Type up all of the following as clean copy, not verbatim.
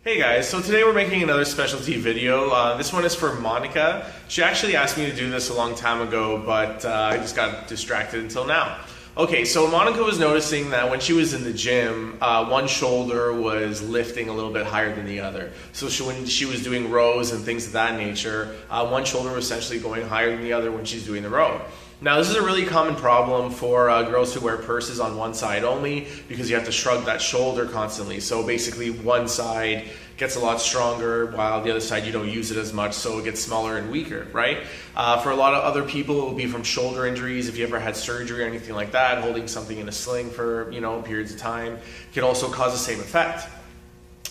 Hey guys, so today we're making another specialty video. This one is for Monica. She actually asked me to do this a long time ago, but I just got distracted until now. Okay, so Monica was noticing that when she was in the gym, one shoulder was lifting a little bit higher than the other. So when she was doing rows and things of that nature, one shoulder was essentially going higher than the other when she's doing the row. Now, this is a really common problem for girls who wear purses on one side only because you have to shrug that shoulder constantly. So basically one side gets a lot stronger while the other side you don't use it as much, so it gets smaller and weaker, right? For a lot of other people, it will be from shoulder injuries. If you ever had surgery or anything like that, holding something in a sling for periods of time can also cause the same effect.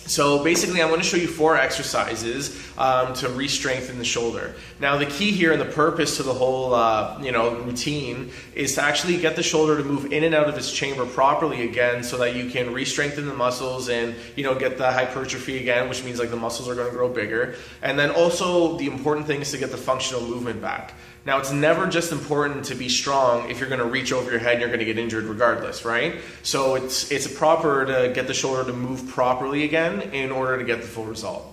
So basically, I'm going to show you 4 exercises to re-strengthen the shoulder. Now, the key here and the purpose to the whole routine is to actually get the shoulder to move in and out of its chamber properly again, so that you can re-strengthen the muscles and get the hypertrophy again, which means like the muscles are going to grow bigger. And then also the important thing is to get the functional movement back. Now, it's never just important to be strong if you're going to reach over your head and you're going to get injured regardless, right? So it's proper to get the shoulder to move properly again in order to get the full result.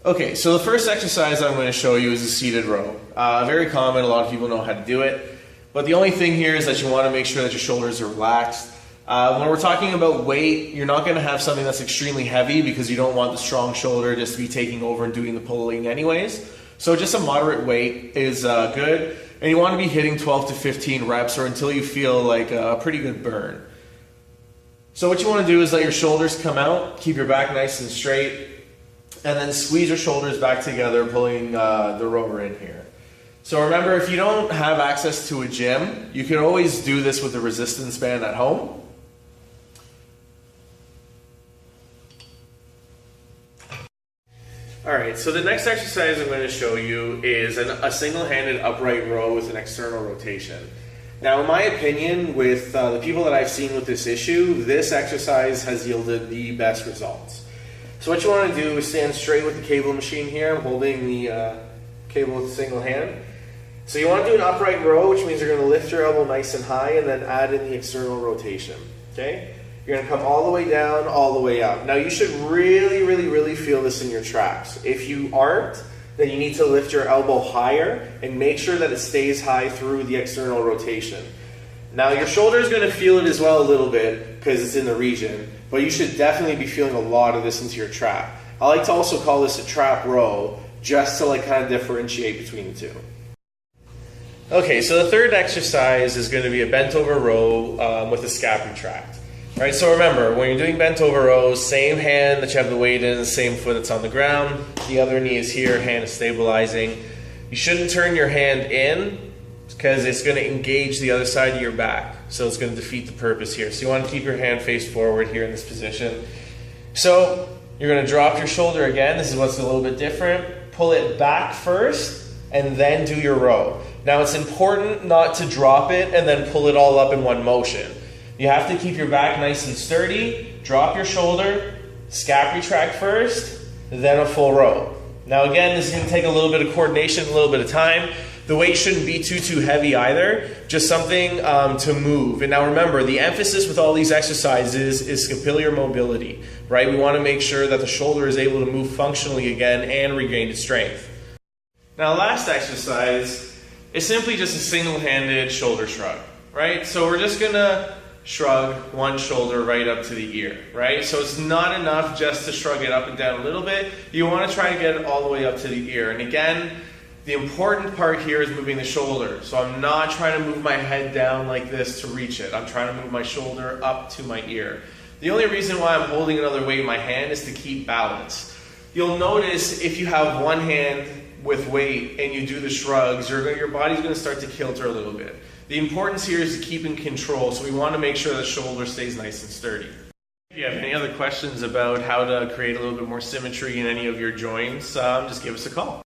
Okay, so the first exercise I'm going to show you is a seated row. Very common, a lot of people know how to do it. But the only thing here is that you want to make sure that your shoulders are relaxed. When we're talking about weight, you're not going to have something that's extremely heavy because you don't want the strong shoulder just to be taking over and doing the pulling anyways. So just a moderate weight is good, and you want to be hitting 12 to 15 reps or until you feel like a pretty good burn. So what you want to do is let your shoulders come out, keep your back nice and straight, and then squeeze your shoulders back together, pulling the rower in here. So remember, if you don't have access to a gym, you can always do this with a resistance band at home. Alright, so the next exercise I'm going to show you is a single-handed upright row with an external rotation. Now, in my opinion, with the people that I've seen with this issue, this exercise has yielded the best results. So what you want to do is stand straight with the cable machine here. I'm holding the cable with a single hand. So you want to do an upright row, which means you're going to lift your elbow nice and high and then add in the external rotation. Okay? You're going to come all the way down, all the way up. Now, you should really feel this in your traps. If you aren't, then you need to lift your elbow higher and make sure that it stays high through the external rotation. Now, your shoulder is going to feel it as well a little bit because it's in the region, but you should definitely be feeling a lot of this into your trap. I like to also call this a trap row just to kind of differentiate between the two. Okay, so the third exercise is going to be a bent over row with a scap retract. Right, so remember, when you're doing bent over rows, same hand that you have the weight in, same foot that's on the ground, the other knee is here, hand is stabilizing. You shouldn't turn your hand in because it's going to engage the other side of your back, so it's going to defeat the purpose here. So you want to keep your hand face forward here in this position. So you're going to drop your shoulder again. This is what's a little bit different. Pull it back first and then do your row. Now, it's important not to drop it and then pull it all up in one motion. You have to keep your back nice and sturdy, drop your shoulder, scap retract first, then a full row. Now again, this is going to take a little bit of coordination, a little bit of time. The weight shouldn't be too heavy either, just something to move. And now remember, the emphasis with all these exercises is scapular mobility, right? We want to make sure that the shoulder is able to move functionally again and regain its strength. Now, last exercise is simply just a single-handed shoulder shrug, right? So we're just going to shrug one shoulder right up to the ear, right? So it's not enough just to shrug it up and down a little bit. You want to try to get it all the way up to the ear. And again, the important part here is moving the shoulder. So I'm not trying to move my head down like this to reach it. I'm trying to move my shoulder up to my ear. The only reason why I'm holding another weight in my hand is to keep balance. You'll notice if you have one hand with weight and you do the shrugs, your body's going to start to kilter a little bit. The importance here is to keep in control, so we want to make sure the shoulder stays nice and sturdy. If you have any other questions about how to create a little bit more symmetry in any of your joints, just give us a call.